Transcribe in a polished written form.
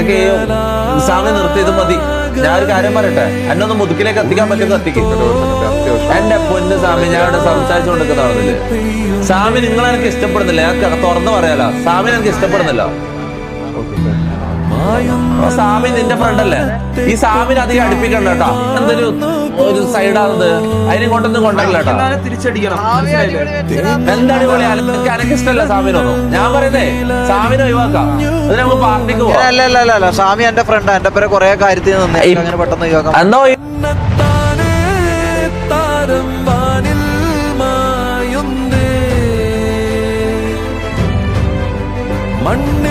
നിങ്ങൾക്ക് സാമി നിർത്തിയത് മതി. ഞാൻ ഒരു കാര്യം പറയട്ടെ, എന്നെ ഒന്ന് മുതുക്കിലേക്ക് എത്തിക്കാൻ പറ്റുമെന്ന് എത്തിക്കും. എന്റെ പൊന്ന് സ്വാമി, ഞാൻ ഇവിടെ സംസാരിച്ചുകൊണ്ടിരിക്കുന്നതാണെന്നില്ലേ സ്വാമി, നിങ്ങൾ എനിക്ക് ഇഷ്ടപ്പെടുന്നില്ല. ഞാൻ തുറന്നു പറയാലോ, സ്വാമി എനിക്ക് ഇഷ്ടപ്പെടുന്നില്ല. സ്വാമി നിന്റെ ഫ്രണ്ട് അല്ലേ? ഈ സ്വാമിനെ അധികം അടുപ്പിക്കണ്ട കേട്ടോ. എന്തൊരു ഒരു സൈഡാണത്, അതിനെ കൊണ്ടൊന്നും കൊണ്ടല്ല കേട്ടോ. എന്താണ് പോലെ എനിക്ക് ഇഷ്ടമല്ല സ്വാമിനൊന്നും. ഞാൻ പറയുന്നേ സ്വാമിനെ ഒഴിവാക്കാം, അത് നമുക്ക് പാർട്ടിക്ക് പോവാം. അല്ല സ്വാമി എന്റെ ഫ്രണ്ടാ, എന്റെ പേരെ കുറെ കാര്യത്തിൽ നിന്ന് അങ്ങനെ പെട്ടെന്ന് ഒഴിവാക്കാം. എന്നോ മണ്ണ്